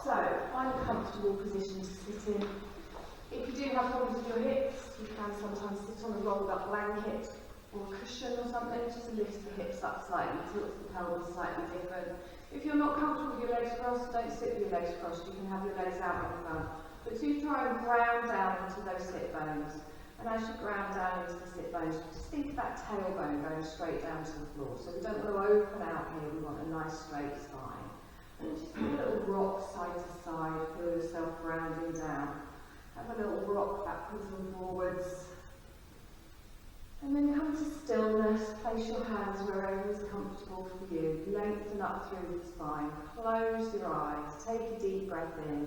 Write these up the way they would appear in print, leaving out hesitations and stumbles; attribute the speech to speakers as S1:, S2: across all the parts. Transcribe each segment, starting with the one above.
S1: So find a comfortable position to sit in. If you do have problems with your hips, you can sometimes sit on a rolled up blanket or a cushion or something, just lift the hips up slightly, tilt the pelvis slightly different. If you're not comfortable with your legs crossed, don't sit with your legs crossed, you can have your legs out in front. But do try and ground down into those hip bones. And as you ground down into the sit bones, just think of that tailbone going straight down to the floor. So we don't want to open out here, we want a nice straight spine. And just have a little rock side to side, feel yourself grounding down. Have a little rock backwards and forwards. And then come to stillness, place your hands wherever is comfortable for you. Lengthen up through the spine, close your eyes, take a deep breath in.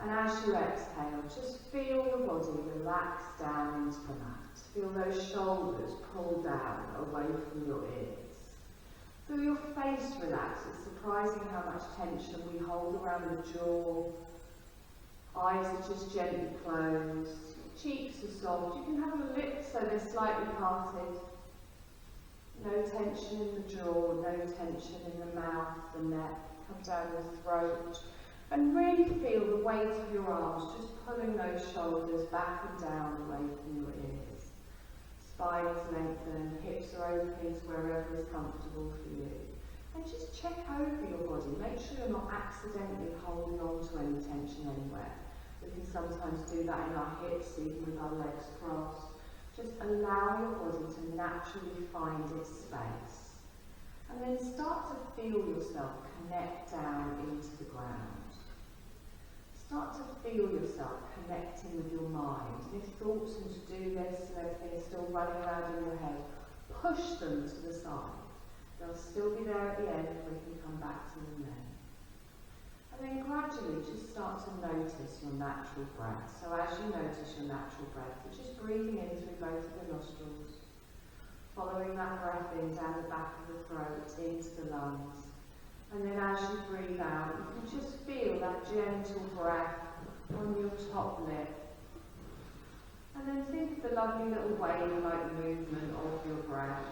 S1: And as you exhale, just feel your body relax down into the mat. Feel those shoulders pull down away from your ears. Feel your face relax. It's surprising how much tension we hold around the jaw. Eyes are just gently closed. Cheeks are soft. You can have your lips so they're slightly parted. No tension in the jaw, no tension in the mouth, the neck. Come down the throat. And really feel the weight of your arms just pulling those shoulders back and down away from your ears. Spine is lengthened, hips are open to wherever is comfortable for you. And just check over your body. Make sure you're not accidentally holding on to any tension anywhere. We can sometimes do that in our hips, even with our legs crossed. Just allow your body to naturally find its space. And then start to feel yourself connect down into the ground. Start to feel yourself connecting with your mind. And if thoughts and to-do lists and everything are still running around in your head, push them to the side. They'll still be there at the end if we can come back to them then. And then gradually just start to notice your natural breath. So as you notice your natural breath, you're just breathing in through both of the nostrils, following that breath in down the back of the throat, into the lungs. And then as you breathe out, you can just feel that gentle breath on your top lip. And then think of the lovely little wave-like movement of your breath.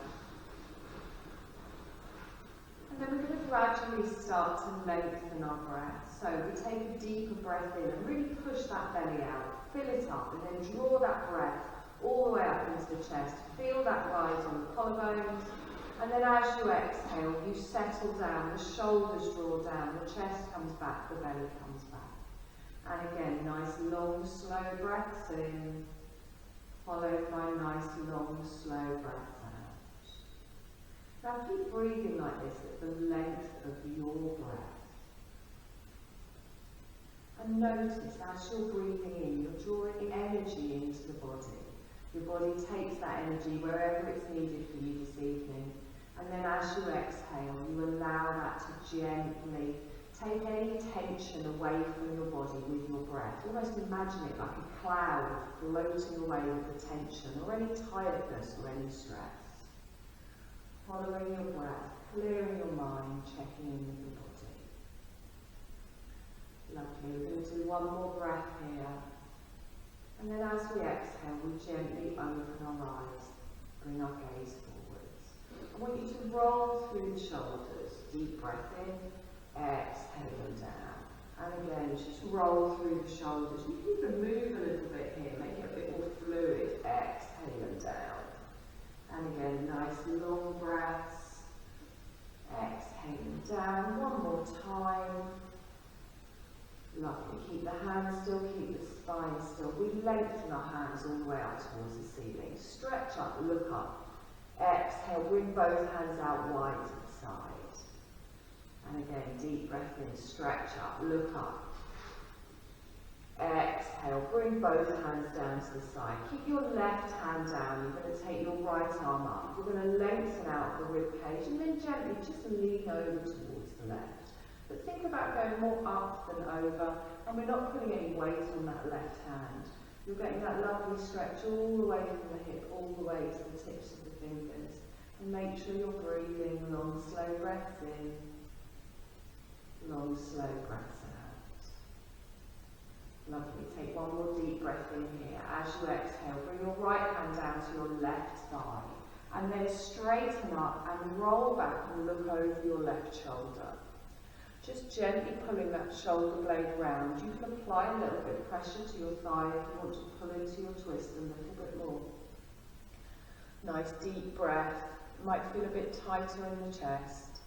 S1: And then we're going to gradually start to lengthen our breath. So we take a deeper breath in and really push that belly out, fill it up, and then draw that breath all the way up into the chest. Feel that rise on the collarbones. And then as you exhale, you settle down, the shoulders draw down, the chest comes back, the belly comes back. And again, nice long, slow breaths in, followed by nice long, slow breaths out. Now keep breathing like this at the length of your breath. And notice as you're breathing in, you're drawing energy into the body. Your body takes that energy wherever it's needed for you this evening. And then as you exhale, you allow that to gently take any tension away from your body with your breath. Almost imagine it like a cloud floating away with the tension or any tiredness or any stress. Following your breath, clearing your mind, checking in with the body. Lovely. We're going to do one more breath here. And then as we exhale, we gently open our eyes, bring our gaze forwards. I want you to roll through the shoulders. Deep breath in, exhale down. And again, just roll through the shoulders. You can even move a little bit here, make it a bit more fluid. Exhale down. And again, nice long breaths. Exhaling down. One more time. Lovely. Keep the hands still, keep the spine still. We lengthen our hands all the way up towards the ceiling. Stretch up, look up. Exhale, bring both hands out wide to the side. And again, deep breath in, stretch up, look up. Exhale, bring both hands down to the side. Keep your left hand down. You're going to take your right arm up. You're going to lengthen out the rib cage and then gently just lean over towards the left. But think about going more up than over, and we're not putting any weight on that left hand. You're getting that lovely stretch all the way from the hip, all the way to the tips of the fingers. And make sure you're breathing long, slow breaths in, long, slow breaths out. Lovely. Take one more deep breath in here. As you exhale, bring your right hand down to your left thigh. And then straighten up and roll back and look over your left shoulder. Just gently pulling that shoulder blade round. You can apply a little bit of pressure to your thigh if you want to pull into your twist a little bit more. Nice deep breath. Might feel a bit tighter in the chest.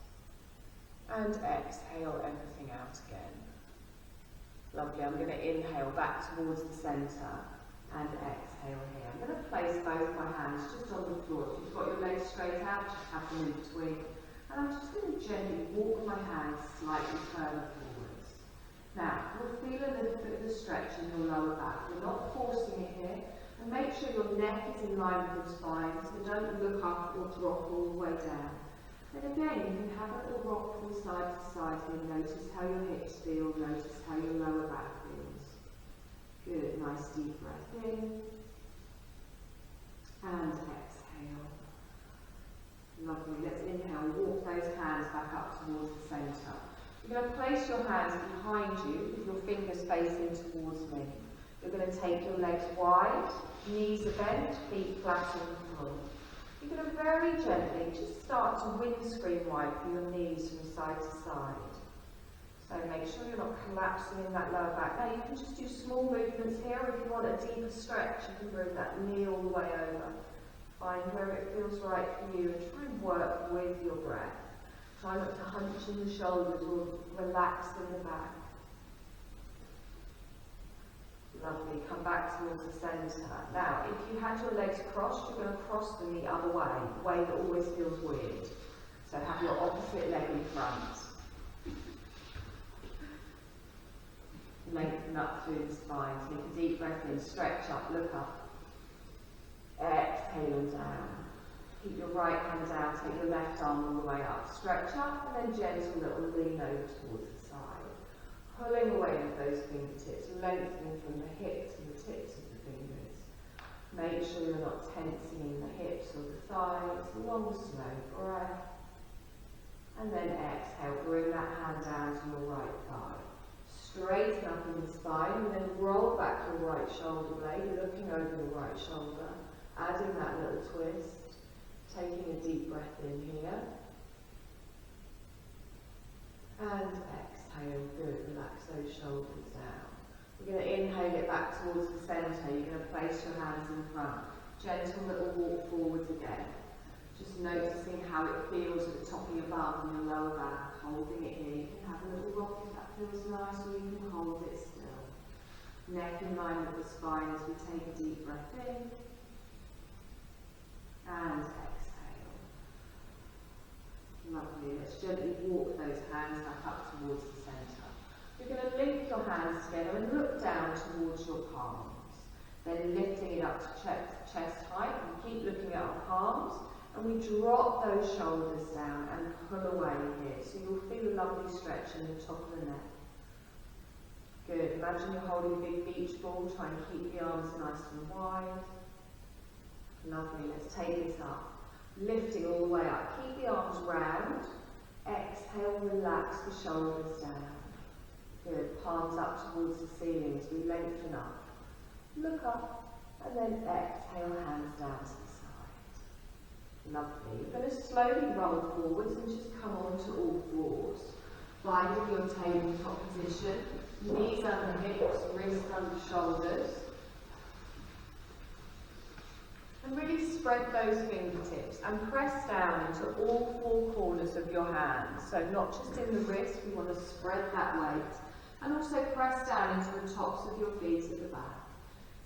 S1: And exhale everything out again. Lovely. I'm going to inhale back towards the centre and exhale here. I'm going to place both my hands just on the floor. If you've got your legs straight out, just have them in between. And I'm just going to gently walk my hands slightly further forwards. Now, you'll feel a little bit of a stretch in your lower back. We're not forcing it here. And make sure your neck is in line with your spine, so don't look up or drop all the way down. And again, you can have a little rock from side to side here. Notice how your hips feel, notice how your lower back feels. Good, nice deep breath in. And exhale. Lovely, let's inhale, walk those hands back up towards the centre. You're going to place your hands behind you with your fingers facing towards me. You're going to take your legs wide, knees are bent, feet flat on the floor. You're going to very gently just start to windscreen wipe your knees from side to side. So make sure you're not collapsing in that lower back. Now you can just do small movements here. If you want a deeper stretch, you can bring that knee all the way over. Find where it feels right for you and try and work with your breath. Try not to hunch in the shoulders or relax in the back. Lovely, come back towards the centre. Now, if you had your legs crossed, you're going to cross them the other way, the way that always feels weird. So have your opposite leg in front. Lengthen up through the spine. Take a deep breath in, stretch up, look up. Exhale down. Keep your right hand down, take your left arm all the way up. Stretch up and then gentle little lean over towards the side. Pulling away with those fingertips, lengthening from the hips to the tips of the fingers. Make sure you're not tensing in the hips or the thighs. Long, slow breath. And then exhale, bring that hand down to your right thigh. Straighten up in the spine and then roll back your right shoulder blade, looking over your right shoulder, adding that little twist, taking a deep breath in here, and exhale, good, relax those shoulders down. We're going to inhale it back towards the centre, you're going to place your hands in front, gentle little walk forwards again. Just noticing how it feels at the top of your bum and your lower back, holding it here. You can have a little rock if that feels nice, or you can hold it still. Neck in line with the spine as we take a deep breath in. And exhale. Lovely. Let's gently walk those hands back up towards the centre. You're going to link your hands together and look down towards your palms. Then lifting it up to chest height and keep looking at our palms. And we drop those shoulders down and pull away here. So you'll feel a lovely stretch in the top of the neck. Good. Imagine you're holding a big beach ball. Try and keep the arms nice and wide. Lovely. Let's take this up. Lifting all the way up. Keep the arms round. Exhale, relax the shoulders down. Good. Palms up towards the ceiling as we lengthen up. Look up. And then exhale, hands down to the side. Lovely. You're going to slowly roll forwards and just come onto all fours. Finding your tabletop position. Knees under hips, wrists under shoulders. And really spread those fingertips and press down into all four corners of your hands. So not just in the wrist, we want to spread that weight. And also press down into the tops of your feet at the back.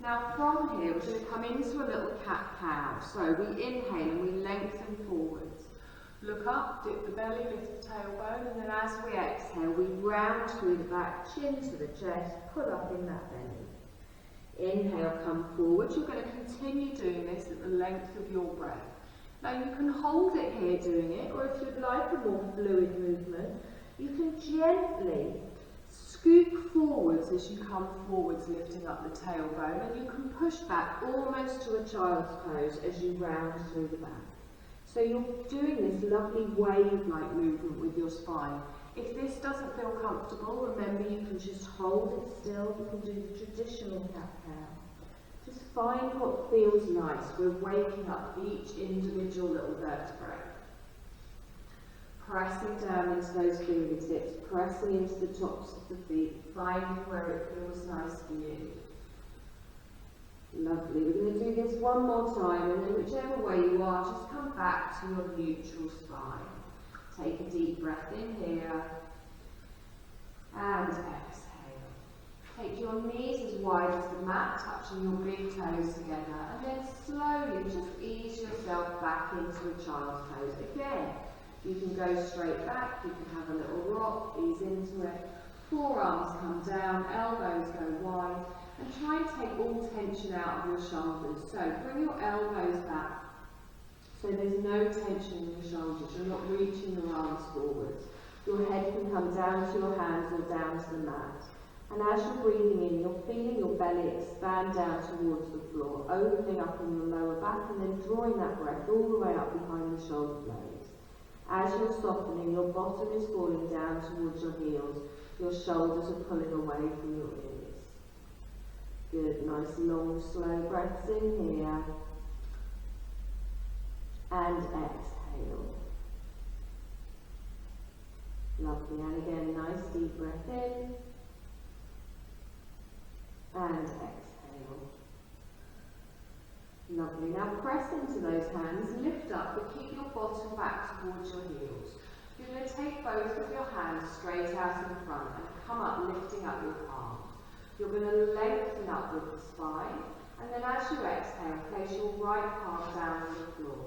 S1: Now from here, we're going to come into a little cat-cow. So we inhale and we lengthen forwards. Look up, dip the belly, lift the tailbone, and then as we exhale, we round through the back, chin to the chest, pull up in that belly. Inhale, come forward. You're going to continue doing this at the length of your breath. Now you can hold it here doing it, or if you'd like a more fluid movement, you can gently scoop forwards as you come forwards, lifting up the tailbone, and you can push back almost to a child's pose as you round through the back. So you're doing this lovely wave-like movement with your spine. If this doesn't feel comfortable, remember you can just hold it still. You can do the traditional cat-cow. Just find what feels nice. We're waking up each individual little vertebrae. Pressing down into those fingertips, pressing into the tops of the feet, finding where it feels nice for you. Lovely. We're going to do this one more time, and then whichever way you are, just come back to your neutral spine. Take a deep breath in here, and exhale. Take your knees as wide as the mat, touching your big toes together, and then slowly just ease yourself back into a child's pose. Again, you can go straight back, you can have a little rock, ease into it. Forearms come down, elbows go wide, and try and take all tension out of your shoulders. So bring your elbows back, so there's no tension in your shoulders. You're not reaching your arms forwards. Your head can come down to your hands or down to the mat. And as you're breathing in, you're feeling your belly expand down towards the floor, opening up in your lower back, and then drawing that breath all the way up behind the shoulder blades. As you're softening, your bottom is falling down towards your heels. Your shoulders are pulling away from your ears. Good, nice long slow breaths in here. And exhale. Lovely, and again, nice deep breath in. And exhale. Lovely, now press into those hands, lift up, but keep your bottom back towards your heels. You're going to take both of your hands straight out in front and come up, lifting up your palms. You're going to lengthen up with the spine, and then as you exhale, place your right palm down on the floor.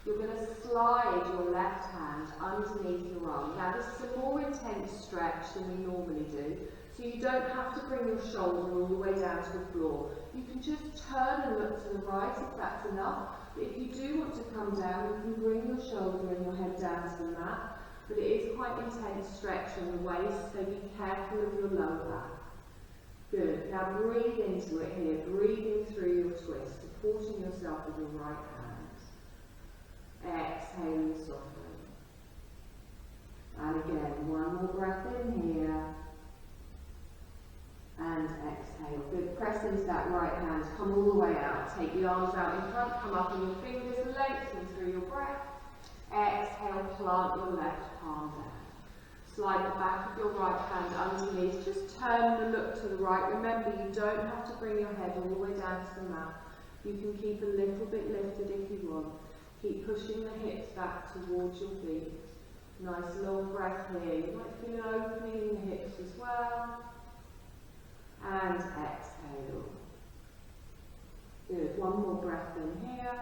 S1: You're going to slide your left hand underneath your arm. Now this is a more intense stretch than we normally do, so you don't have to bring your shoulder all the way down to the floor. You can just turn and look to the right if that's enough. But if you do want to come down, you can bring your shoulder and your head down to the mat. But it is quite intense stretch on the waist, so be careful of your lower back. Good. Now breathe into it here, breathing through your twist, supporting yourself with your right hand. Exhale and soften. And again, one more breath in here. And exhale. Good. Press into that right hand. Come all the way out. Take the arms out in front. Come up on your fingers. Lengthen through your breath. Exhale. Plant your left palm down. Slide the back of your right hand underneath. Just turn and look to the right. Remember, you don't have to bring your head all the way down to the mat. You can keep a little bit lifted if you want. Keep pushing the hips back towards your feet. Nice long breath here. You might feel an opening in the hips as well. And exhale. Good. One more breath in here.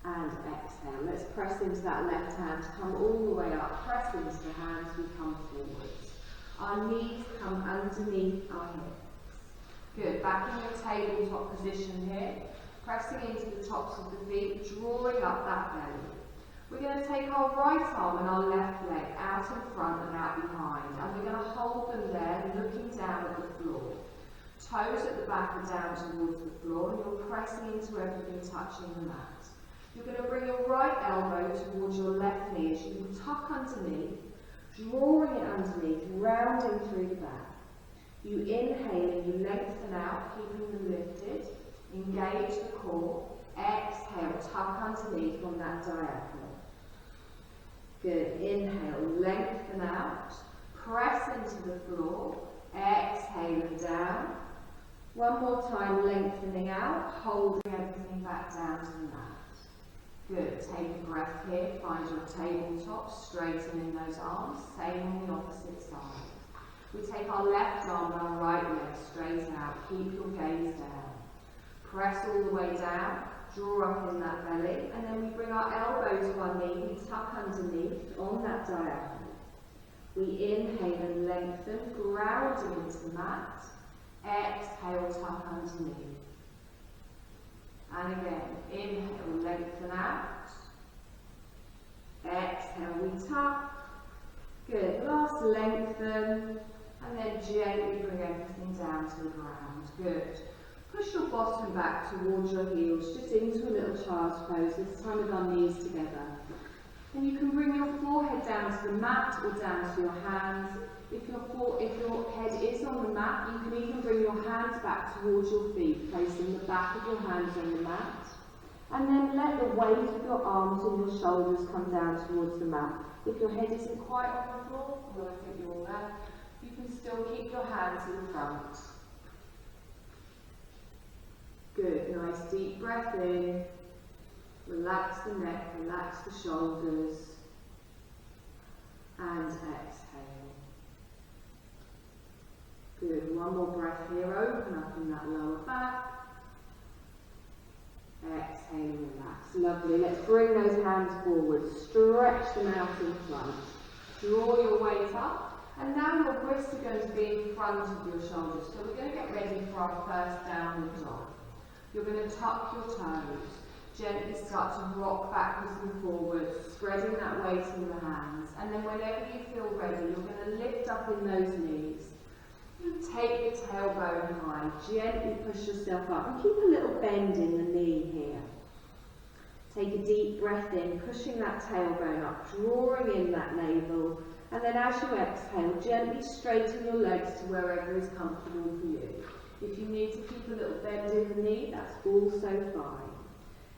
S1: And exhale. Let's press into that left hand. Come all the way up. Press into the hands. We come forwards. Our knees come underneath our hips. Good. Back in your tabletop position here. Pressing into the tops of the feet. Drawing up that belly. We're going to take our right arm and our left leg out in front and out behind, and we're going to hold them there, looking down at the floor. Toes at the back are down towards the floor, and you're pressing into everything touching the mat. You're going to bring your right elbow towards your left knee as you tuck underneath, drawing it underneath, rounding through the back. You inhale and you lengthen out, keeping them lifted. Engage the core. Exhale, tuck underneath on that diagonal. Good. Inhale, lengthen out. Press into the floor. Exhale and down. One more time, lengthening out, holding everything back down to the mat. Good. Take a breath here. Find your tabletop. Straighten in those arms. Same on the opposite side. We take our left arm and our right leg straight out. Keep your gaze down. Press all the way down. Draw up in that belly, and then we bring our elbow to our knee, we tuck underneath on that diagonal. We inhale and lengthen, grounding into the mat. Exhale, tuck underneath. And again, inhale, lengthen out. Exhale, we tuck. Good, last lengthen, and then gently bring everything down to the ground. Good. Push your bottom back towards your heels, just into a little child's pose, this time with our knees together.
S2: And you can bring your forehead down to the mat or down to your hands. If your head is on the mat, you can even bring your hands back towards your feet, placing the back of your hands on the mat. And then let the weight of your arms and your shoulders come down towards the mat. If your head isn't quite on the floor, although I think you're all there, you can still keep your hands in front. Good, nice deep breath in. Relax the neck, relax the shoulders. And exhale. Good, one more breath here, open up in that lower back. Exhale, relax. Lovely. Let's bring those hands forward. Stretch them out in front. Draw your weight up. And now your wrists are going to be in front of your shoulders. So we're going to get ready for our first downward dog. You're going to tuck your toes. Gently start to rock backwards and forwards, spreading that weight in the hands. And then whenever you feel ready, you're going to lift up in those knees. Take the tailbone high, gently push yourself up and keep a little bend in the knee here. Take a deep breath in, pushing that tailbone up, drawing in that navel, and then as you exhale, gently straighten your legs to wherever is comfortable for you. If you need to keep a little bend in the knee, that's also fine.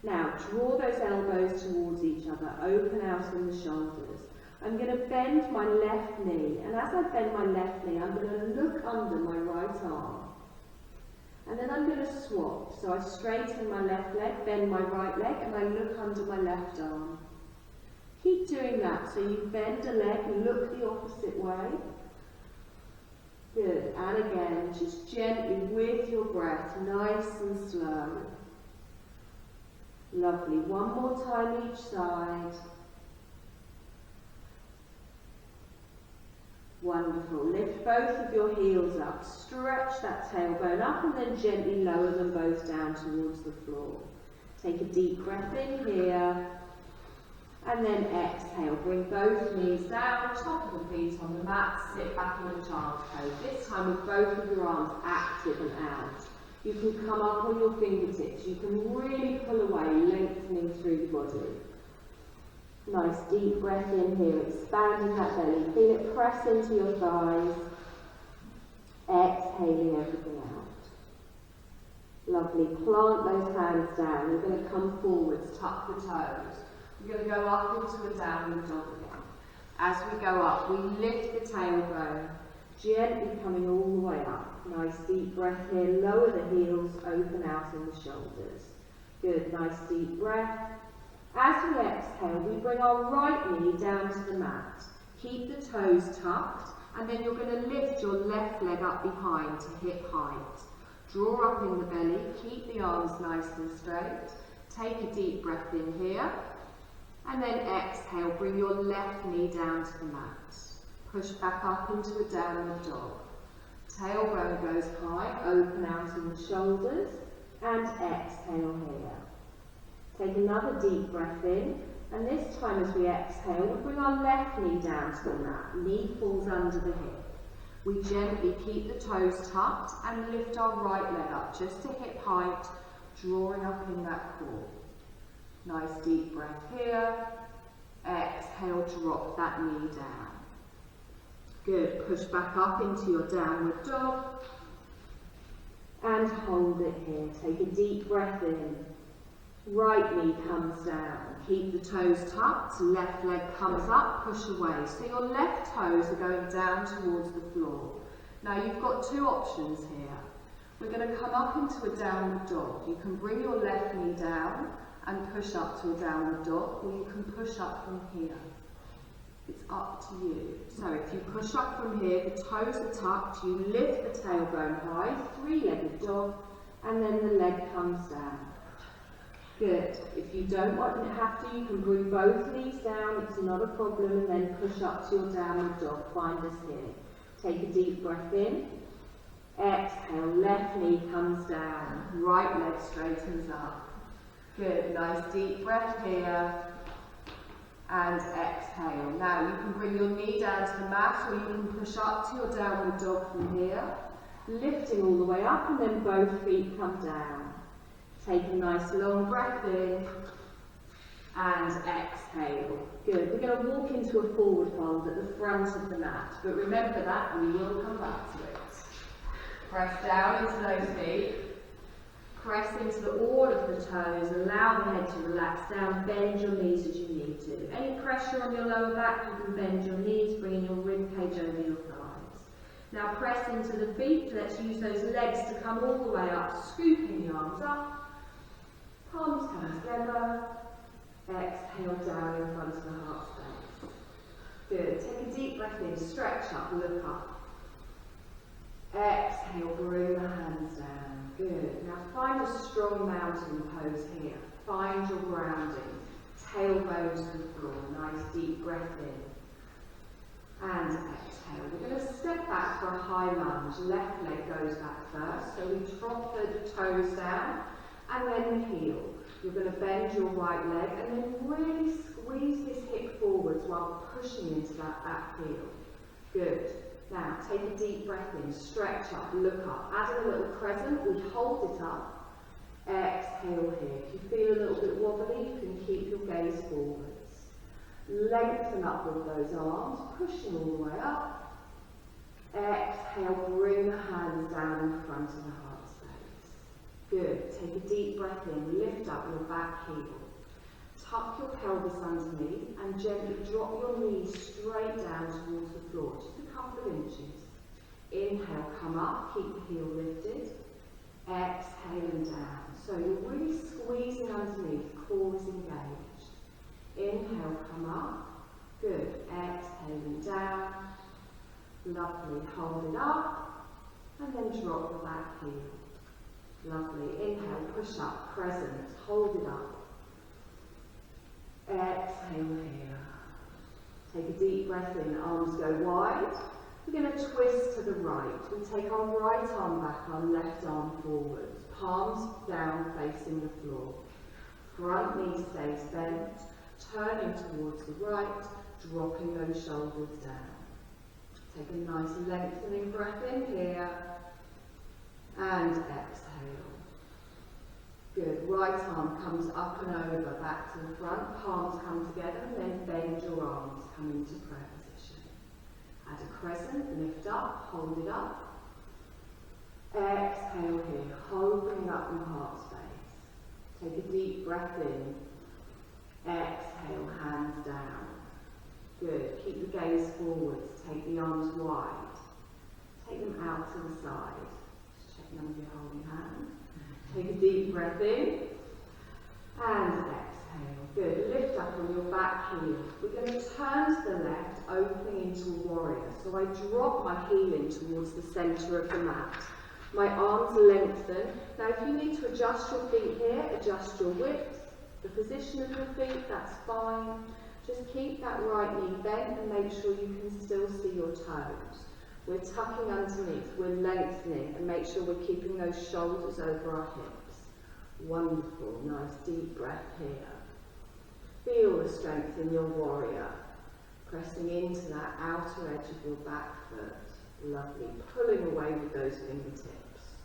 S2: Now, draw those elbows towards each other, open out in the shoulders. I'm going to bend my left knee, and as I bend my left knee, I'm going to look under my right arm. And then I'm going to swap. So I straighten my left leg, bend my right leg, and I look under my left arm. Keep doing that. So you bend a leg, look the opposite way. Good. And again, just gently with your breath, nice and slow. Lovely. One more time each side. Wonderful. Lift both of your heels up. Stretch that tailbone up and then gently lower them both down towards the floor. Take a deep breath in here. And then exhale. Bring both knees down, top of the feet on the mat. Sit back in a child's pose. This time with both of your arms active and out. You can come up on your fingertips. You can really pull away, lengthening through the body. Nice deep breath in here, expanding that belly. Feel it press into your thighs. Exhaling everything out. Lovely. Plant those hands down. You're going to come forwards, tuck the toes. We're going to go up into a downward dog again. As we go up, we lift the tailbone, gently coming all the way up. Nice deep breath here. Lower the heels, open out in the shoulders. Good. Nice deep breath. As we exhale, we bring our right knee down to the mat. Keep the toes tucked, and then you're going to lift your left leg up behind to hip height. Draw up in the belly, keep the arms nice and straight. Take a deep breath in here, and then exhale, bring your left knee down to the mat. Push back up into a downward dog. Tailbone goes high, open out in the shoulders, and exhale here. Take another deep breath in, and this time as we exhale, we bring our left knee down to the mat. Knee falls under the hip. We gently keep the toes tucked and lift our right leg up just to hip height, drawing up in that core. Nice deep breath here. Exhale, drop that knee down. Good. Push back up into your downward dog and hold it here. Take a deep breath in. Right knee comes down. Keep the toes tucked. Left leg comes up. Push away. So your left toes are going down towards the floor. Now you've got two options here. We're going to come up into a downward dog. You can bring your left knee down and push up to a downward dog, or you can push up from here. It's up to you. So if you push up from here, the toes are tucked, you lift the tailbone high, three-legged dog, and then the leg comes down. Good. If you don't want to have to, you can bring both knees down, it's not a problem, and then push up to your downward dog. Find us here. Take a deep breath in. Exhale, left knee comes down, right leg straightens up. Good, nice deep breath here. And exhale. Now you can bring your knee down to the mat, or you can push up to your downward dog from here. Lifting all the way up, and then both feet come down. Take a nice long breath in. and exhale. Good. We're going to walk into a forward fold at the front of the mat, but remember that we will come back to it. Press down into those feet. Press into all of the toes. Allow the head to relax down. Bend your knees as you need to. Any pressure on your lower back, you can bend your knees, bringing your rib cage over your thighs. Now press into the feet. Let's use those legs to come all the way up, scooping the arms up. Palms come together. Exhale down in front of the heart space. Good. Take a deep breath in. Stretch up. Look up. Exhale, bring the hands down. Good. Now find a strong mountain pose here. Find your grounding. Tailbone to the floor. Nice deep breath in. And exhale. We're going to step back for a high lunge. Left leg goes back first. So we drop the toes down and then the heel. You're going to bend your right leg and then really squeeze this hip forwards while pushing into that back heel. Good. Now, take a deep breath in, stretch up, look up. Add a little crescent, we hold it up. Exhale here. If you feel a little bit wobbly, you can keep your gaze forwards. Lengthen up with those arms, pushing all the way up. Exhale, bring the hands down in front of the heart space. Good. Take a deep breath in, lift up your back heel. Tuck your pelvis underneath and gently drop your knees straight down towards the floor, just a couple of inches. Inhale, come up, keep the heel lifted. Exhale and down. So you're really squeezing underneath, core is engaged. Inhale, come up. Good. Exhale and down. Lovely. Hold it up and then drop the back heel. Lovely. Inhale, push up, crescent, hold it up. Exhale here. Take a deep breath in, arms go wide. We're going to twist to the right. We take our right arm back, our left arm forwards. Palms down, facing the floor. Front knee stays bent, turning towards the right, dropping those shoulders down. Take a nice lengthening breath in here. And exhale. Good. Right arm comes up and over, back to the front. Palms come together and then bend your arms, come into prayer position. Add a crescent, lift up, hold it up. Exhale here, holding up your heart space. Take a deep breath in. Exhale, hands down. Good. Keep the gaze forwards, take the arms wide. Take them out to the side. Just check none of you holding hands. Take a deep breath in and exhale. Good. Lift up on your back heel. We're going to turn to the left, opening into a warrior. So I drop my heel in towards the centre of the mat. My arms lengthen. Now if you need to adjust your feet here, adjust your width, the position of your feet, that's fine. Just keep that right knee bent and make sure you can still see your toes. We're tucking underneath, we're lengthening, and make sure we're keeping those shoulders over our hips. Wonderful, nice deep breath here. Feel the strength in your warrior, pressing into that outer edge of your back foot. Lovely, pulling away with those fingertips.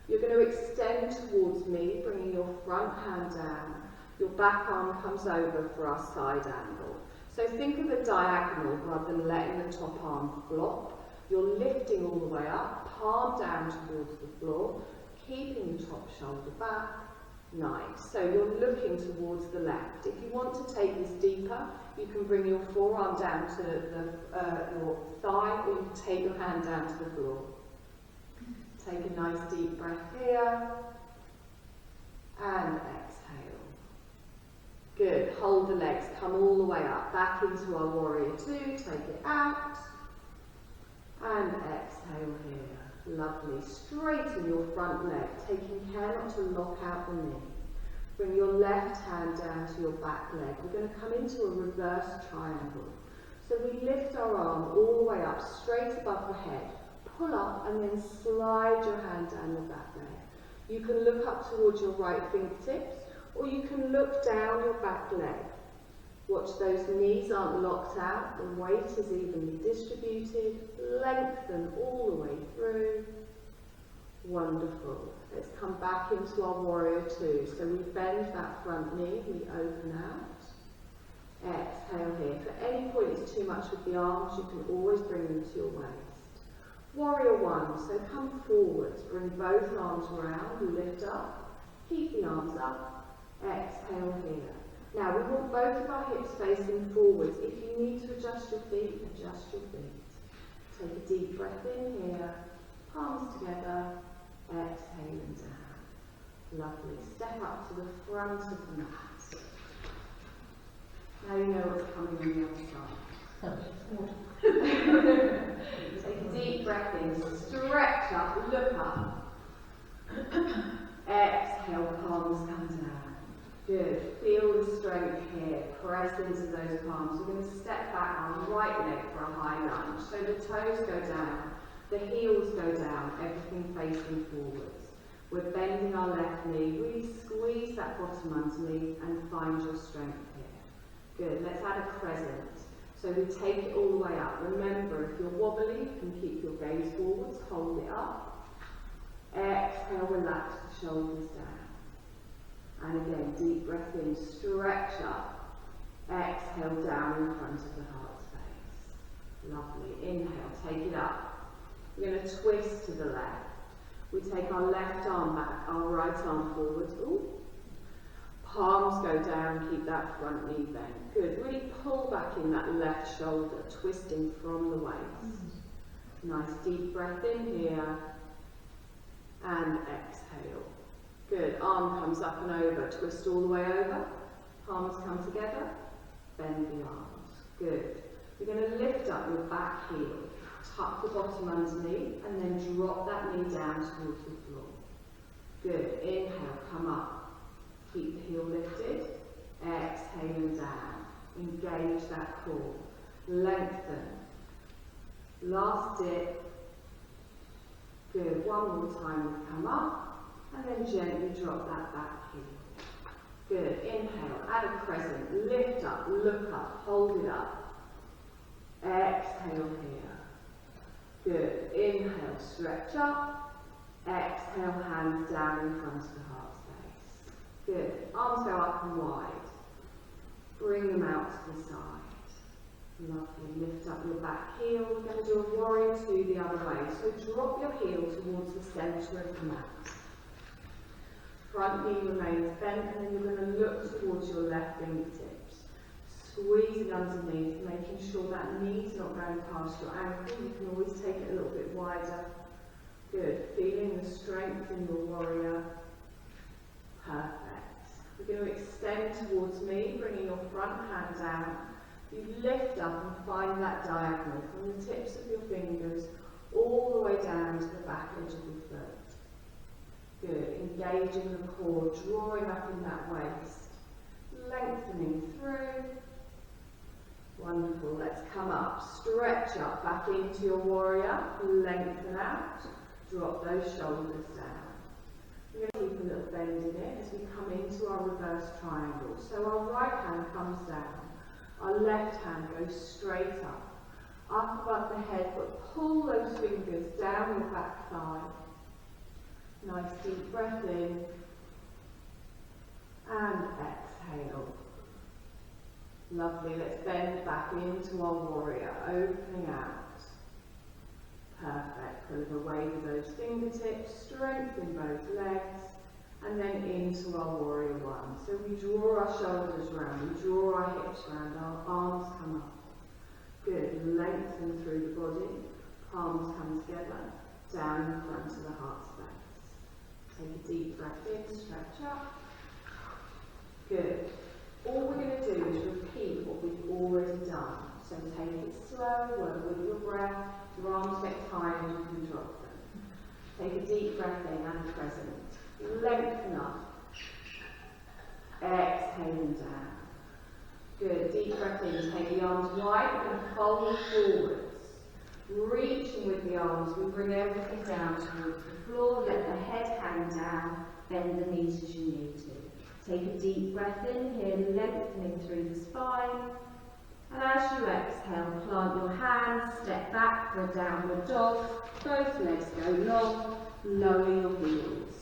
S2: You're going to extend towards me, bringing your front hand down. Your back arm comes over for our side angle. So think of a diagonal rather than letting the top arm flop. You're lifting all the way up, palm down towards the floor, keeping the top shoulder back. Nice. So you're looking towards the left. If you want to take this deeper, you can bring your forearm down to your thigh, or you can take your hand down to the floor. Take a nice deep breath here. And exhale. Good. Hold the legs. Come all the way up. Back into our warrior two. Take it out. And exhale here. Lovely. Straighten your front leg, taking care not to lock out the knee. Bring your left hand down to your back leg. We're going to come into a reverse triangle. So we lift our arm all the way up, straight above the head. Pull up and then slide your hand down the back leg. You can look up towards your right fingertips, or you can look down your back leg. Watch those knees aren't locked out, the weight is evenly distributed. Lengthen all the way through. Wonderful. Let's come back into our warrior two. So we bend that front knee, we open out. Exhale here. If at any point it's too much with the arms, you can always bring them to your waist. Warrior one, so come forwards, bring both arms round, lift up, keep the arms up, exhale here. Now we want both of our hips facing forwards. If you need to adjust your feet, adjust your feet. Take a deep breath in here, palms together, exhaling down. Lovely. Step up to the front of the mat. Now you know what's coming on the other side. Take a deep breath in, stretch up, look up. Exhale, palms come down. Good. Feel the strength here. Press into those palms. We're going to step back our right leg for a high lunge. So the toes go down, the heels go down, everything facing forwards. We're bending our left knee. Really squeeze that bottom underneath and find your strength here. Good. Let's add a crescent. So we take it all the way up. Remember, if you're wobbly, you can keep your gaze forwards, hold it up. Exhale, relax the shoulders down. And again, deep breath in, stretch up. Exhale, down in front of the heart space. Lovely. Inhale, take it up. We're going to twist to the left. We take our left arm back, our right arm forward. Ooh. Palms go down, keep that front knee bent. Good. Really pull back in that left shoulder, twisting from the waist. Nice deep breath in here. And exhale. Good. Arm comes up and over, twist all the way over. Palms come together, bend the arms. Good. You're going to lift up your back heel, tuck the bottom underneath, and then drop that knee down towards the floor. Good. Inhale, come up. Keep the heel lifted. Exhaling down. Engage that core. Lengthen. Last dip. Good. One more time. Come up. And then gently drop that back heel. Good. Inhale. Add a crescent. Lift up. Look up. Hold it up. Exhale here. Good. Inhale. Stretch up. Exhale. Hands down in front of the heart space. Good. Arms go up and wide. Bring them out to the side. Lovely. Lift up your back heel. We're going to do a warrior two the other way. So drop your heel towards the centre of the mat. Front knee remains bent, and then you're going to look towards your left fingertips. Squeezing underneath, making sure that knee's not going past your ankle. You can always take it a little bit wider. Good. Feeling the strength in your warrior. Perfect. We're going to extend towards me, bringing your front hand down. You lift up and find that diagonal from the tips of your fingers all the way down to the back edge of your foot. Good. Engaging the core, drawing up in that waist. Lengthening through. Wonderful. Let's come up. Stretch up back into your warrior. Lengthen out. Drop those shoulders down. We're going to keep a little bend in it as we come into our reverse triangle. So our right hand comes down. Our left hand goes straight up. Up above the head, but pull those fingers down your back thigh. Nice deep breath in and exhale. Lovely. Let's bend back into our warrior, opening out. Perfect. Pull away with those fingertips, strengthen both legs, and then into our warrior one. So we draw our shoulders round, we draw our hips round, our arms come up. Good. Lengthen through the body, palms come together, down in front of the heart space. Take a deep breath in, stretch up. Good. All we're going to do is repeat what we've already done. So take it slow, work with your breath. Your arms get tired, you can drop them. Take a deep breath in and crescent. Lengthen up. Exhaling down. Good. Deep breath in. Take the arms wide and fold forwards. Reaching with the arms, we bring everything down towards the floor. Let the head hang down. Bend the knees as you need to. Take a deep breath in here, lengthening through the spine. And as you exhale, plant your hands, step back for a downward dog. Both legs go long, lower your heels.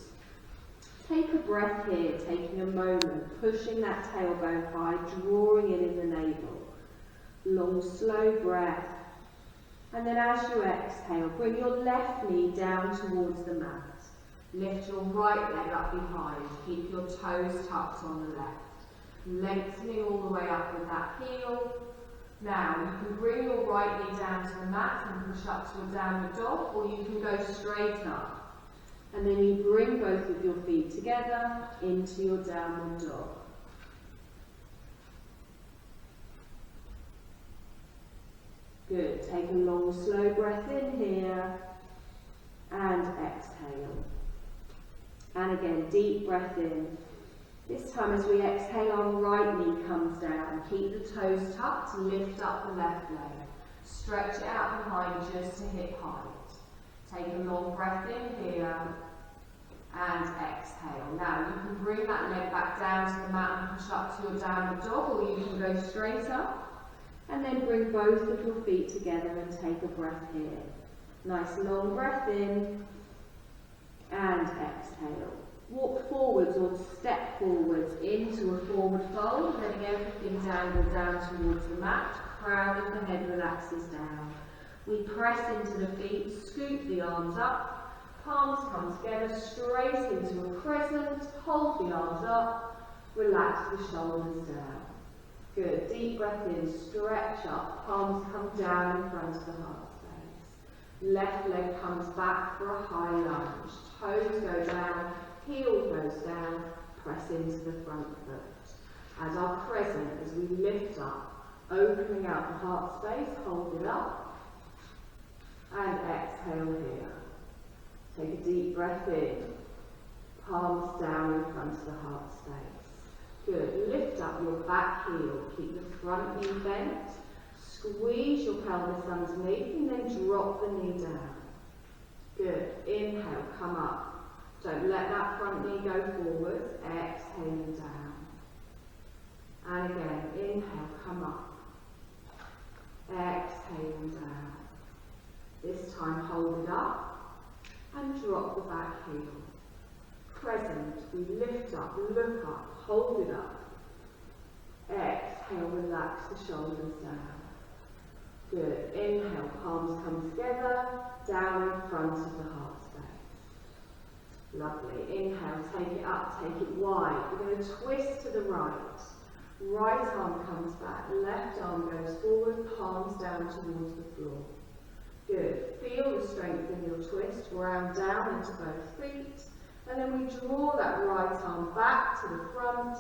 S2: Take a breath here, taking a moment, pushing that tailbone high, drawing in the navel. Long, slow breath. And then as you exhale, bring your left knee down towards the mat. Lift your right leg up behind. Keep your toes tucked on the left. Lengthening all the way up with that heel. Now, you can bring your right knee down to the mat and push up to a downward dog, or you can go straight up. And then you bring both of your feet together into your downward dog. Good. Take a long, slow breath in here and exhale. And again, deep breath in. This time as we exhale, our right knee comes down. Keep the toes tucked, lift up the left leg. Stretch it out behind just to hip height. Take a long breath in here and exhale. Now you can bring that leg back down to the mat and push up to your downward dog, or you can go straight up. And then bring both of your feet together and take a breath here. Nice long breath in and exhale. Walk forwards or step forwards into a forward fold, letting everything dangle down towards the mat. Crown of the head relaxes down. We press into the feet, scoop the arms up, palms come together straight into a crescent, hold the arms up, relax the shoulders down. Good, deep breath in, stretch up, palms come down in front of the heart space. Left leg comes back for a high lunge, toes go down, heel goes down, press into the front foot. As our crescent, as we lift up, opening out the heart space, hold it up, and exhale here. Take a deep breath in, palms down in front of the heart space. Good, lift up your back heel, keep the front knee bent, squeeze your pelvis underneath, and then drop the knee down. Good, inhale, come up. Don't let that front knee go forwards, exhaling down. And again, inhale, come up. Exhaling down. This time hold it up and drop the back heel. Crescent, we lift up, look up, hold it up. Exhale, relax the shoulders down. Good, inhale, palms come together, down in front of the heart space. Lovely. Inhale, take it up, take it wide. We're going to twist to the right. Right arm comes back, left arm goes forward, palms down towards the floor. Good. Feel the strength in your twist, round down into both feet. And then we draw that right arm back to the front,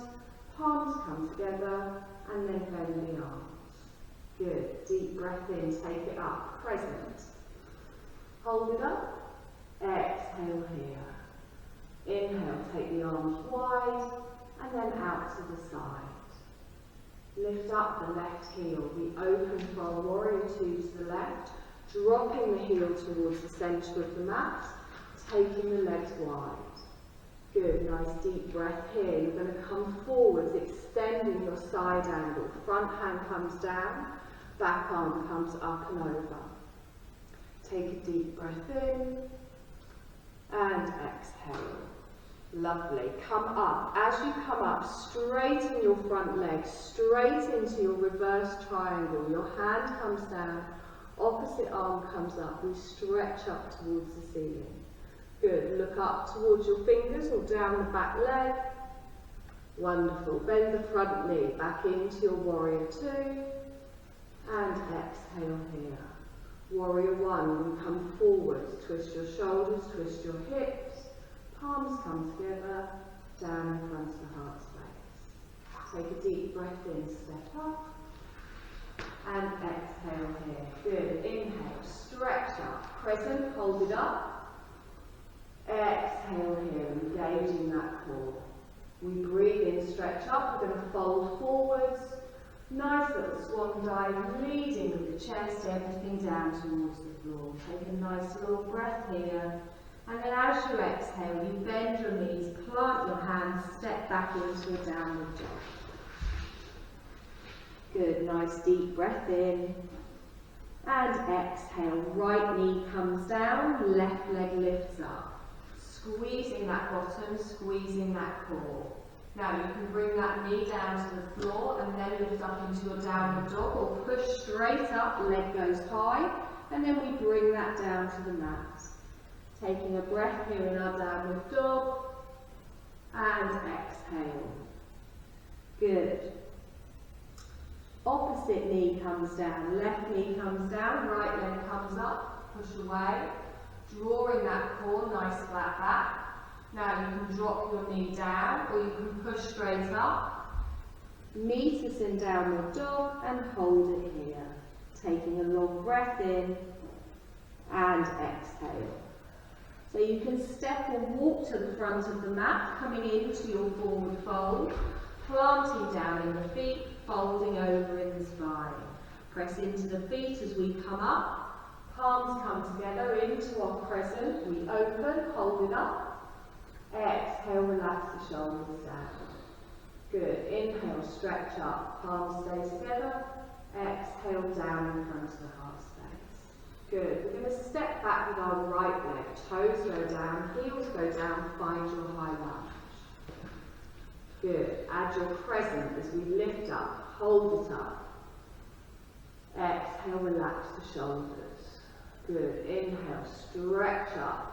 S2: palms come together, and then bend the arms. Good. Deep breath in, take it up, crescent. Hold it up, exhale here. Inhale, take the arms wide, and then out to the side. Lift up the left heel. We open for our warrior two to the left, dropping the heel towards the centre of the mat, taking the legs wide. Good, nice deep breath here. You're going to come forwards, extending your side angle. Front hand comes down, back arm comes up and over. Take a deep breath in, and exhale. Lovely. Come up. As you come up, straighten your front leg, straight into your reverse triangle. Your hand comes down, opposite arm comes up. We stretch up towards the ceiling. Good. Look up towards your fingers or down the back leg. Wonderful. Bend the front knee back into your warrior two. And exhale here. Warrior one, we come forwards. Twist your shoulders, twist your hips. Palms come together, down in front of the heart space. Take a deep breath in, step up. And exhale here. Good. Inhale, stretch up. Crescent, hold it up. Exhale here, engaging that core. We breathe in, stretch up. We're going to fold forwards. Nice little swan dive, leading with the chest, everything down towards the floor. Take a nice long breath here. And then as you exhale, you bend your knees, plant your hands, step back into a downward dog. Good, nice deep breath in. And exhale, right knee comes down, left leg lifts up. Squeezing that bottom, squeezing that core. Now you can bring that knee down to the floor and then lift up into your downward dog, or push straight up, leg goes high, and then we bring that down to the mat. Taking a breath here in our downward dog, and exhale. Good. Opposite knee comes down, left knee comes down, right leg comes up, push away, drawing that core nice flat back. Now you can drop your knee down, or you can push straight up. Meet us in downward dog and hold it here. Taking a long breath in and exhale. So you can step or walk to the front of the mat, coming into your forward fold, planting down in the feet, folding over in the spine. Press into the feet as we come up. Palms come together into our crescent. We open, hold it up. Exhale, relax the shoulders down. Good. Inhale, stretch up. Palms stay together. Exhale, down in front of the heart space. Good. We're going to step back with our right leg. Toes go down, heels go down. Find your high lunge. Good. Add your crescent as we lift up. Hold it up. Exhale, relax the shoulders. Good. Inhale, stretch up.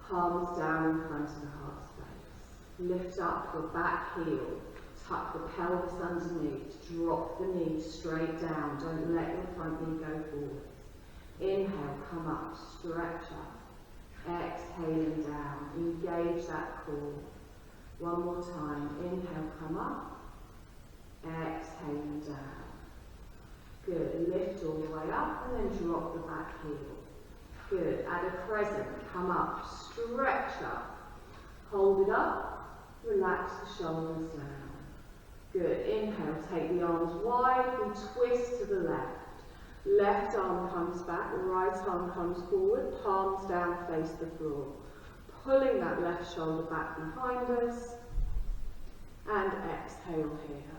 S2: Palms down in front of the heart space. Lift up your back heel. Tuck the pelvis underneath. Drop the knee straight down. Don't let your front knee go forward. Inhale, come up, stretch up. Exhaling down. Engage that core. One more time. Inhale, come up. Exhaling down. Good. Lift all the way up and then drop the back heel. Good. Add a crescent. Come up. Stretch up. Hold it up. Relax the shoulders down. Good. Inhale. Take the arms wide. We twist to the left. Left arm comes back. Right arm comes forward. Palms down. Face the floor. Pulling that left shoulder back behind us. And exhale here.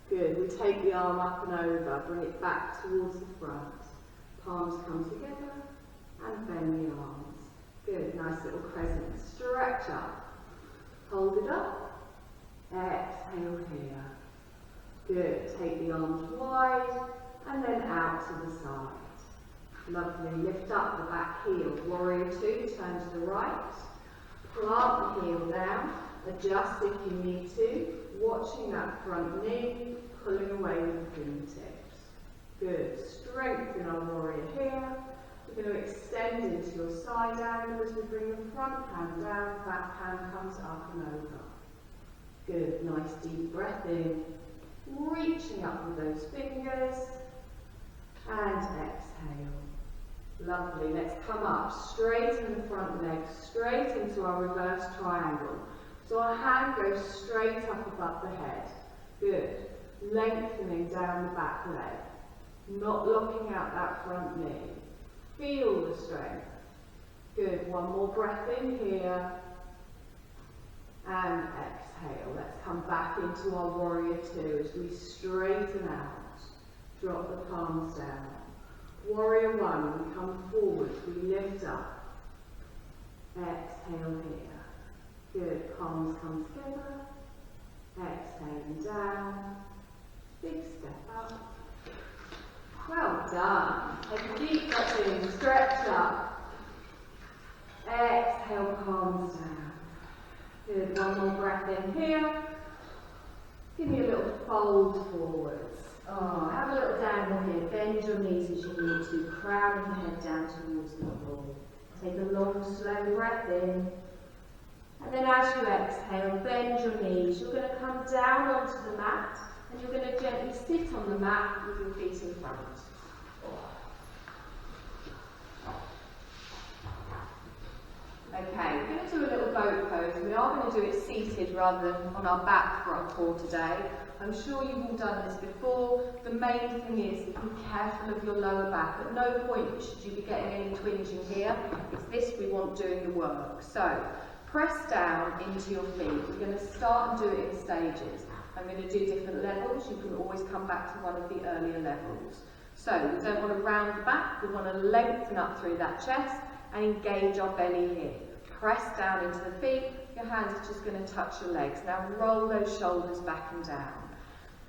S2: Good. We take the arm up and over. Bring it back towards the front. Palms come together. And bend the arms. Good, nice little crescent. Stretch up. Hold it up. Exhale here. Good, take the arms wide and then out to the side. Lovely, lift up the back heel. Warrior 2, turn to the right. Plant the heel down. Adjust if you need to. Watching that front knee, pulling away with the fingertips. Good, strengthen our warrior here. We're going to extend into your side angle as we bring the front hand down, back hand comes up and over. Good, nice deep breath in, reaching up with those fingers, and exhale. Lovely, let's come up, straighten the front leg, straight into our reverse triangle. So our hand goes straight up above the head. Good, lengthening down the back leg, not locking out that front knee. Feel the strength. Good. One more breath in here. And exhale. Let's come back into our warrior 2 as we straighten out. Drop the palms down. Warrior 1, we come forward. We lift up. Exhale here. Good. Palms come together. Exhaling down. Big step up. Well done. Take a deep breath in, stretch up. Exhale, palms down. Good, one more breath in here. Give me a little fold forwards. Oh, have a little dangle here. Bend your knees as you need to. Crowning the head down towards the floor. Take a long, slow breath in. And then as you exhale, bend your knees. You're going to come down onto the mat. And you're going to gently sit on the mat with your feet in front. Okay, we're going to do a little boat pose. We are going to do it seated rather than on our back for our core today. I'm sure you've all done this before. The main thing is be careful of your lower back. At no point should you be getting any twinging here. It's this we want doing the work. So, press down into your feet. We're going to start and do it in stages. I'm going to do different levels. You can always come back to one of the earlier levels. So we don't want to round the back. We want to lengthen up through that chest and engage our belly here. Press down into the feet. Your hands are just going to touch your legs. Now roll those shoulders back and down.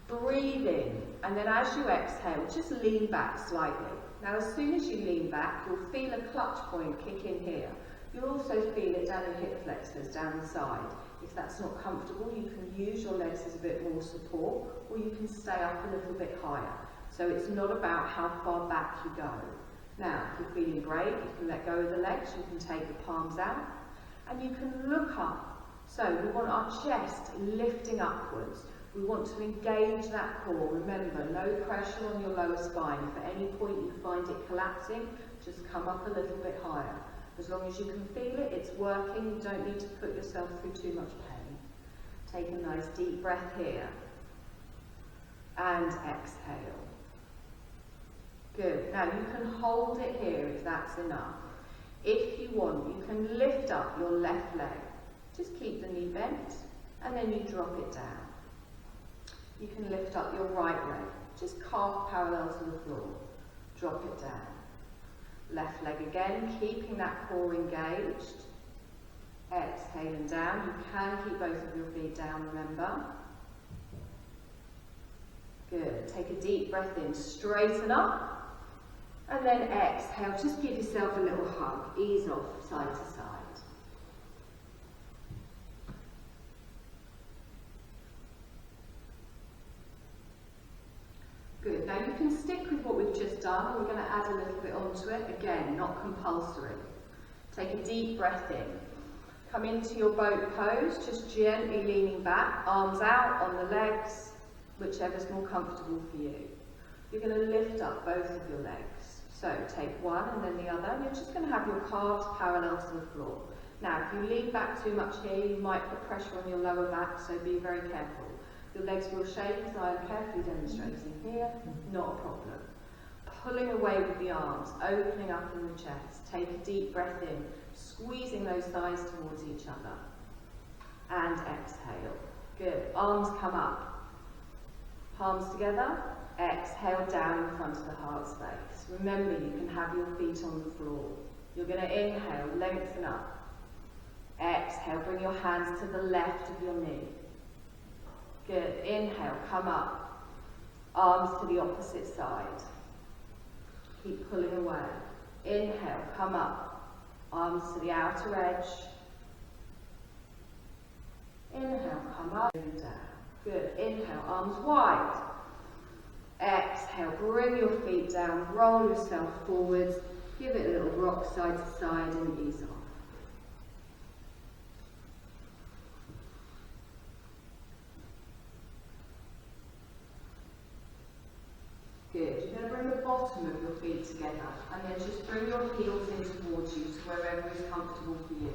S2: Breathe in, and then as you exhale, just lean back slightly. Now as soon as you lean back, you'll feel a clutch point kick in here. You'll also feel it down your hip flexors, down the side. If that's not comfortable, you can use your legs as a bit more support, or you can stay up a little bit higher. So it's not about how far back you go. Now, if you're feeling great, you can let go of the legs, you can take the palms out, and you can look up. So we want our chest lifting upwards. We want to engage that core. Remember, no pressure on your lower spine. If at any point you find it collapsing, just come up a little bit higher. As long as you can feel it, it's working. You don't need to put yourself through too much pain. Take a nice deep breath here. And exhale. Good. Now you can hold it here if that's enough. If you want, you can lift up your left leg. Just keep the knee bent, and then you drop it down. You can lift up your right leg. Just calf parallel to the floor. Drop it down. Left leg again, keeping that core engaged. Exhaling down. You can keep both of your feet down, remember. Good. Take a deep breath in, straighten up. And then exhale, just give yourself a little hug. Ease off side to side. Good. Now you can stick with what we've just done. We're going to add a little bit onto it. Again, not compulsory. Take a deep breath in. Come into your boat pose, just gently leaning back, arms out on the legs, whichever's more comfortable for you. You're going to lift up both of your legs. So take one and then the other, and you're just going to have your calves parallel to the floor. Now, if you lean back too much here, you might put pressure on your lower back, so be very careful. Your legs will shake, as I am carefully demonstrating here, not a problem. Pulling away with the arms, opening up in the chest. Take a deep breath in, squeezing those thighs towards each other. And exhale. Good. Arms come up. Palms together. Exhale down in front of the heart space. Remember, you can have your feet on the floor. You're going to inhale, lengthen up. Exhale, bring your hands to the left of your knee. Good. Inhale, come up. Arms to the opposite side. Keep pulling away. Inhale, come up. Arms to the outer edge. Inhale, come up and down. Good. Inhale, arms wide. Exhale, bring your feet down, roll yourself forwards, give it a little rock side to side and ease off. Good. You're going to bring the bottom of your feet together and then just bring your heels in towards you to wherever is comfortable for you.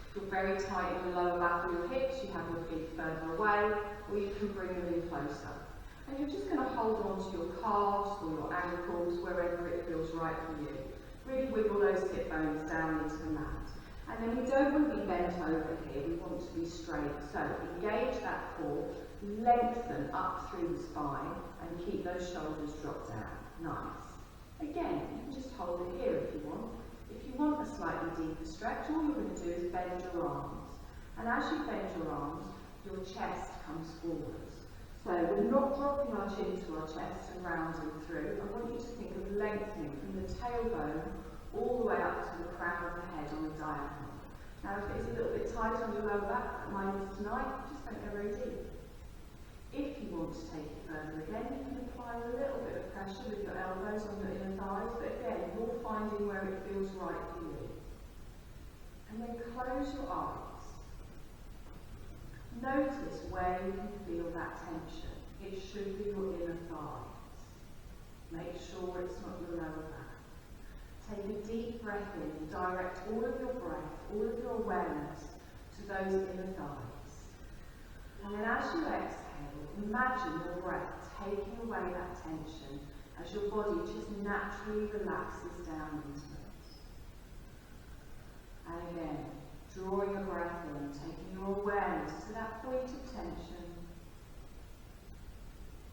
S2: If you're very tight in the lower back or your hips, you have your feet further away, or you can bring them in closer. And you're just going to hold on to your calves or your ankles, wherever it feels right for you. Really wiggle those hip bones down into the mat. And then we don't want to be bent over here, we want to be straight. So engage that core, lengthen up through the spine, and keep those shoulders drop down. Nice. Again, you can just hold it here if you want. If you want a slightly deeper stretch, all you're going to do is bend your arms. And as you bend your arms, your chest comes forwards. So we're not dropping our chin to our chest and rounding through. I want you to think of lengthening from the tailbone all the way up to the crown of the head on the diagonal. Now if it's a little bit tight on your lower back, like mine is tonight, just don't go very deep. If you want to take it further again, you can apply a little bit of pressure with your elbows on your inner thighs, but again, you're finding where it feels right for you. And then close your eyes. Notice where you can feel that tension. It should be your inner thighs. Make sure it's not your lower back. Take a deep breath in and direct all of your breath, all of your awareness to those inner thighs. And then as you exhale, imagine your breath taking away that tension as your body just naturally relaxes down into it. And again, drawing your breath in, taking your awareness to that point of tension.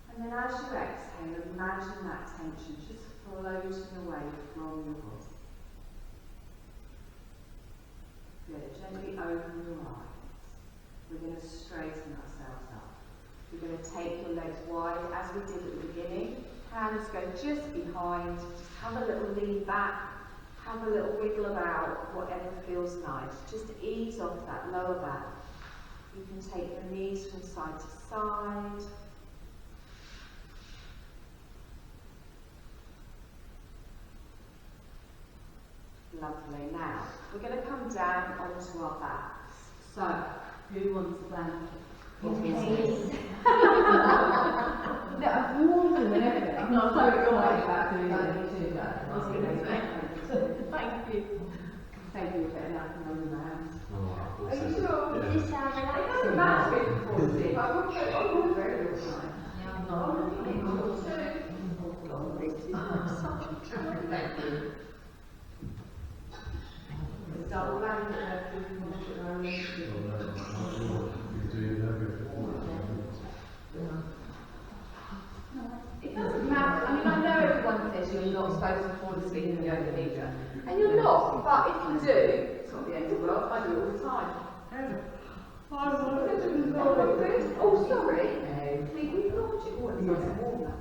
S2: And then as you exhale, imagine that tension just floating away from your body. Good. it. Gently open your eyes. We're going to straighten ourselves up. We're going to take your legs wide as we did at the beginning. Hands go just behind. Just have a little lean back. Have a little wiggle about, whatever feels nice. Just ease off that lower back. You can take the knees from side to side. Lovely. Now, we're going to come down onto our backs. So, who wants a blanket?
S3: Yes.
S2: No, I've warned them and everything.
S3: I'm not so excited about doing it.
S2: Thank you. Thank you for letting us know that.
S1: Are you sure?
S3: Does it sound
S1: I
S3: like
S1: know Matt's been before, Steve. I would go on very good time. Double land It doesn't matter. I mean, I know everyone says you're not supposed to fall asleep in yoga nidra, and you're not. But if you do, it's not the end of the world. I do it all the time. Oh, sorry. Please, we thought it was nice and warm now.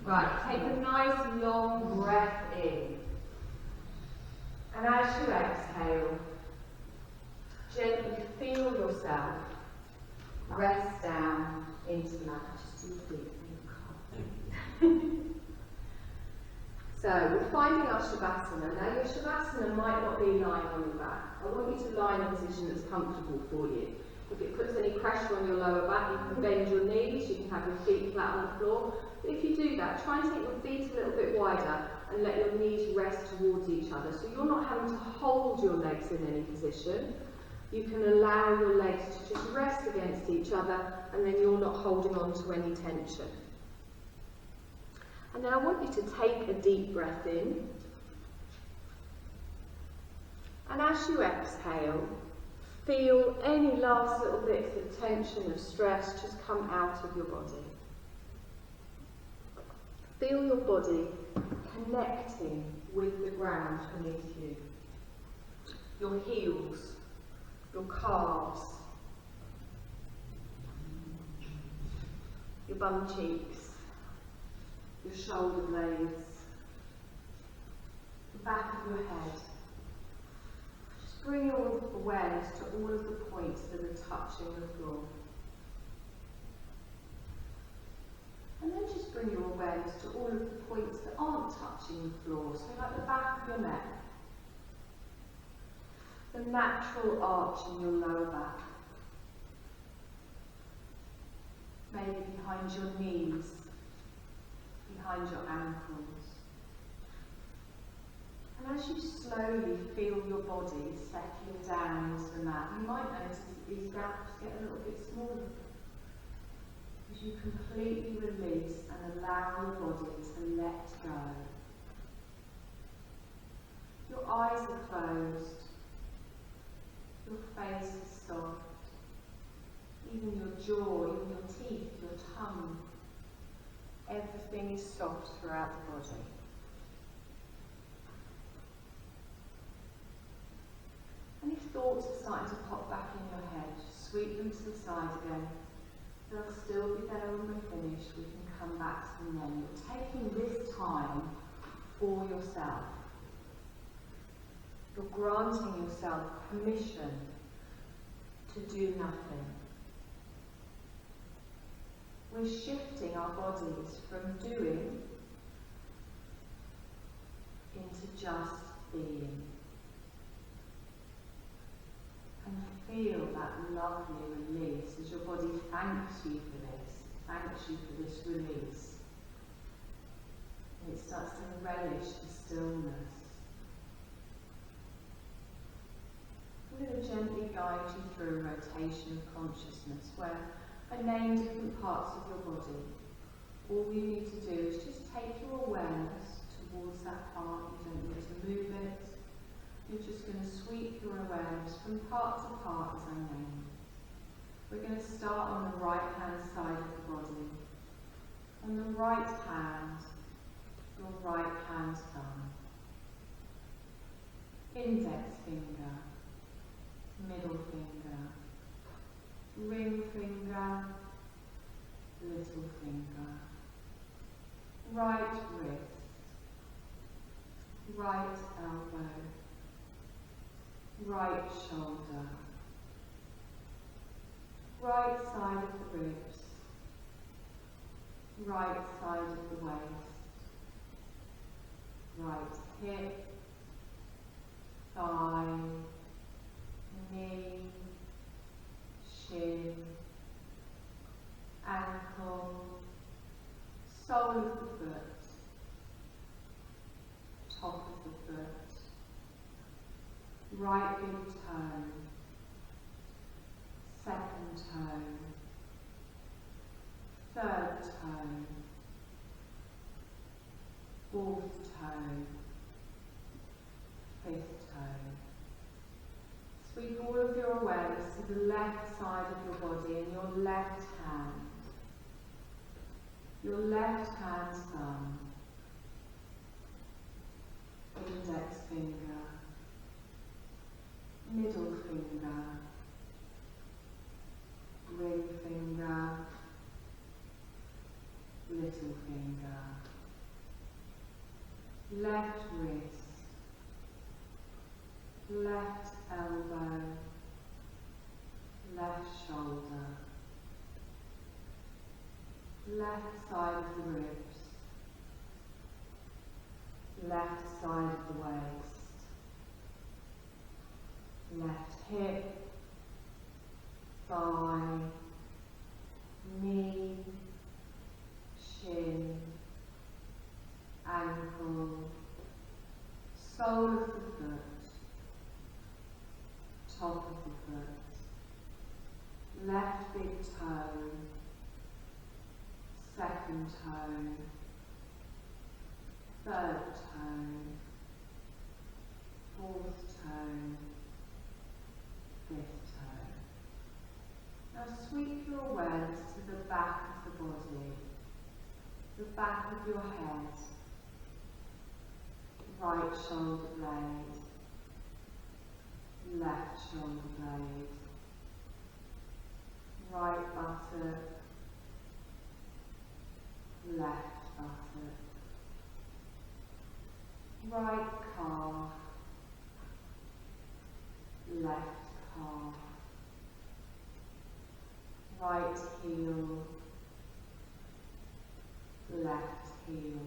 S1: Right, take a nice long breath in. And as you exhale, gently feel yourself rest down into the mat. Just do deep. So we're finding our Shavasana. Now your Shavasana might not be lying on your back. I want you to lie in a position that's comfortable for you. If it puts any pressure on your lower back, you can bend your knees, you can have your feet flat on the floor. But if you do that, try and take your feet a little bit wider and let your knees rest towards each other. So you're not having to hold your legs in any position. You can allow your legs to just rest against each other, and then you're not holding on to any tension. And now I want you to take a deep breath in. And as you exhale, feel any last little bits of tension, of stress just come out of your body. Feel your body connecting with the ground beneath you. Your heels, your calves, your bum cheeks, your shoulder blades, the back of your head. Just bring your awareness to all of the points that are touching the floor. And then just bring your awareness to all of the points that aren't touching the floor, so like the back of your neck, the natural arch in your lower back, maybe behind your knees, behind your ankles. And as you slowly feel your body settling down into the mat, you might notice that these gaps get a little bit smaller. As you completely release and allow your body to let go. Your eyes are closed, your face is soft, even your jaw, even your teeth, your tongue, everything is soft throughout the body. And if thoughts are starting to pop back in your head, just sweep them to the side again. They'll still be there when we're finished. We can come back to them then. You're taking this time for yourself. You're granting yourself permission to do nothing. We're shifting our bodies from doing into just being. And feel that lovely release as your body thanks you for this, thanks you for this release. And it starts to relish the stillness. I'm going to gently guide you through a rotation of consciousness where I name different parts of your body. All you need to do is just take your awareness towards that part. You don't need to move it. You're just going to sweep your awareness from part to part as I name. We're going to start on the right hand side of the body.
S2: And the right hand, your right hand thumb. Index finger, middle finger, ring finger, little finger. Right wrist, right elbow, right shoulder, right side of the ribs, right side of the waist, right hip, thigh, knee, shin, ankle, sole of the foot, top of the foot, right big toe, second toe, third toe, fourth toe, fifth toe. Sweep all of your awareness to the left side of your body and your left hand. Your left hand thumb, index finger, middle finger, ring finger, little finger, left wrist, left elbow, left shoulder, left side of the ribs, left side of the waist, left hip, thigh, knee, shin, ankle, sole of the foot, top of the foot, left big toe, second toe, third toe, fourth toe, fifth toe. Now sweep your awareness to the back of the body, the back of your head, right shoulder blade, left shoulder blade, right buttock, left buttock, right calf, left calf, right heel, left heel.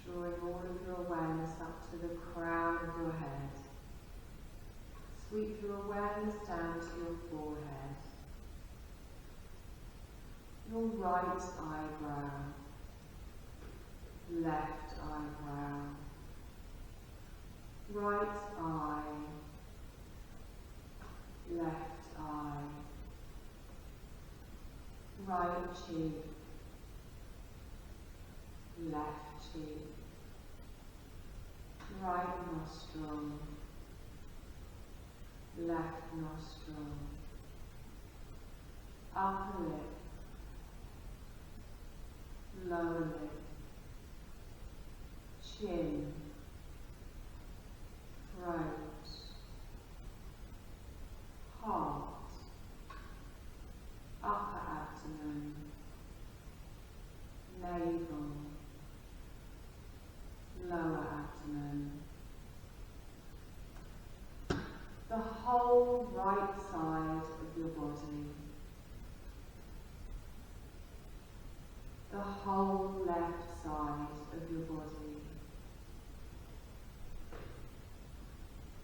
S2: Drawing all of your awareness up to the crown of your head. Sweep your awareness down to your forehead. Your right eyebrow, left eyebrow, right eye, left eye, right cheek, left cheek, right nostril, left nostril, upper lip, lower lip, chin, throat, heart, upper abdomen, navel, lower abdomen. The whole right side of your body. The whole left side of your body.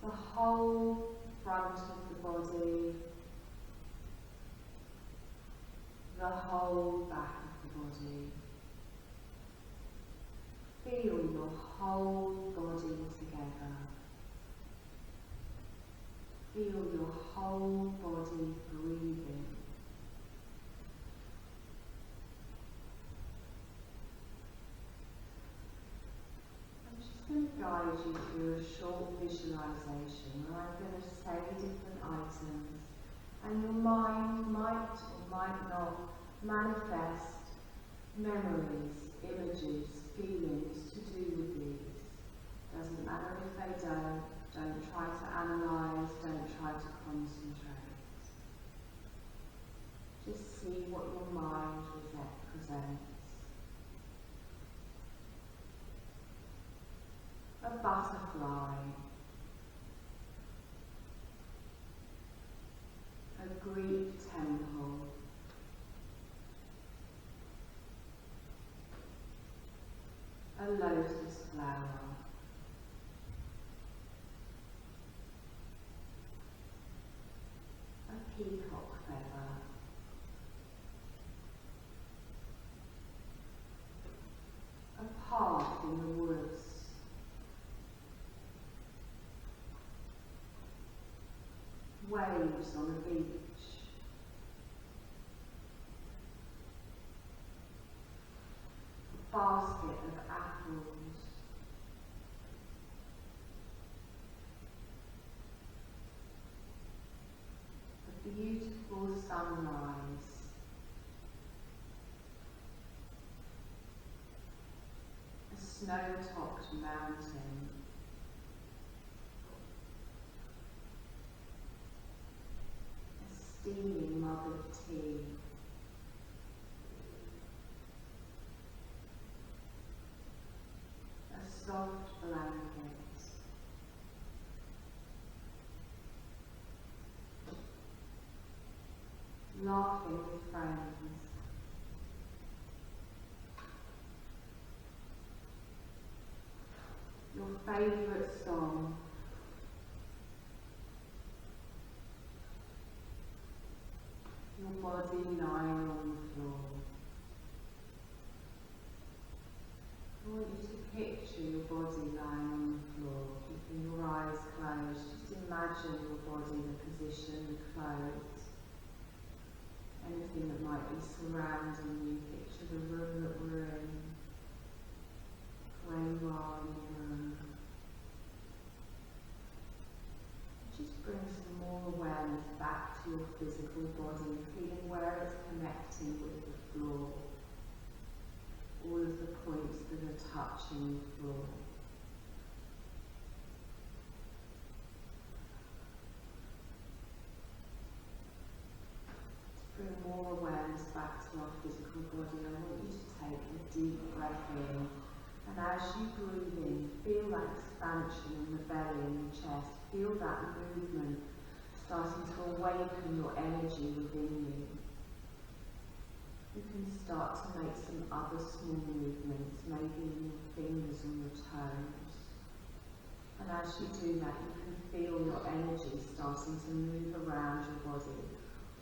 S2: The whole front of the body. The whole back of the body. Feel your whole body together. Feel your whole body breathing. I'm just going to guide you through a short visualization where I'm going to say different items, and your mind might or might not manifest memories, images, feelings to do with these. Doesn't matter if they don't try to analyse, don't try to concentrate. Just see what your mind presents. A butterfly, a Greek temple, a lotus flower, a peacock feather, a path in the woods, waves on a beach, a basket of apples, a beautiful sunrise, a snow-topped mountain, steaming mug of tea, a soft blanket, laughing with friends, your favourite song, your body lying on the floor. I want you to picture your body lying on the floor, keeping your eyes closed. Just imagine your body, the position, the clothes, anything that might be surrounding you. Picture the room that we're in, where you are in the room. Just bring some more awareness back to your physical body, feeling where it's connecting with the floor. All of the points that are touching the floor. To bring more awareness back to our physical body, I want you to take a deep breath in. And as you breathe in, feel that expansion in the belly and the chest. Feel that movement starting to awaken your energy within you. You can start to make some other small movements, maybe in your fingers or your toes. And as you do that, you can feel your energy starting to move around your body,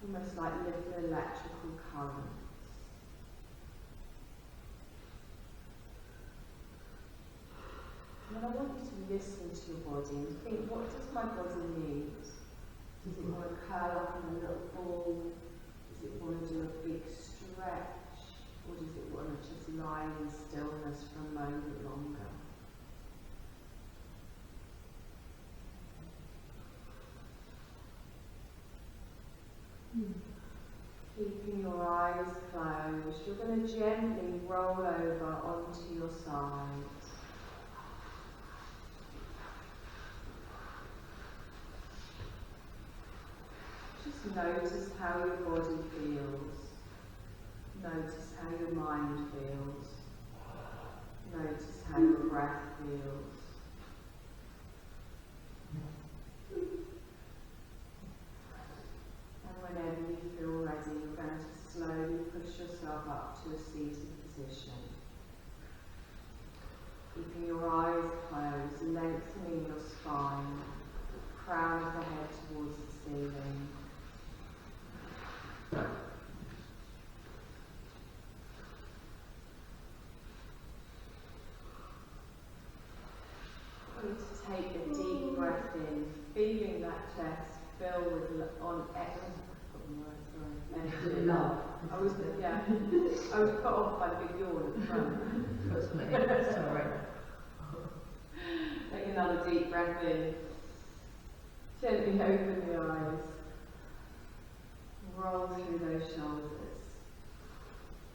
S2: almost like little electrical currents. And I want you to listen to your body and think, what does my body need? Does it want to curl up in a little ball? Does it want to do a big stretch? Or does it want to just lie in stillness for a moment longer? Keeping your eyes closed, you're going to gently roll over onto your side. Just notice how your body feels. Notice how your mind feels. Notice how your breath feels. And whenever you feel ready, you're going to slowly push yourself up to a seated position. Keeping your eyes closed, lengthening your spine, crown of the head towards the ceiling. I want you to take a deep breath in, feeling that chest fill with energy.
S3: Love.
S2: I was put off by the big yawn at the front.
S3: That's me. Sorry.
S2: Take another deep breath in. Gently open the eyes. Roll through those shoulders.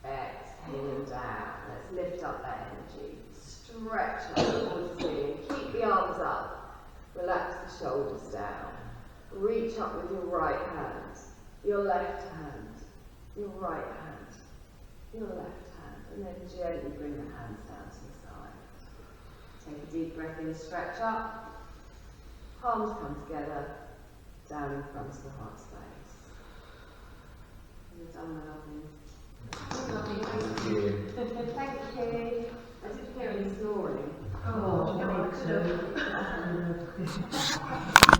S2: Exhale. exhaling down. Let's lift up that energy. Stretch up towards the ceiling. Keep the arms up. Relax the shoulders down. Reach up with your right hand, your left hand, your right hand, your left hand, and then gently bring the hands down to the side. Take a deep breath in, stretch up. Palms come together, down in front of the heart space. You're done, my lovely.
S4: Thank you.
S2: Thank you. I did hear him snoring.
S3: Oh, me too.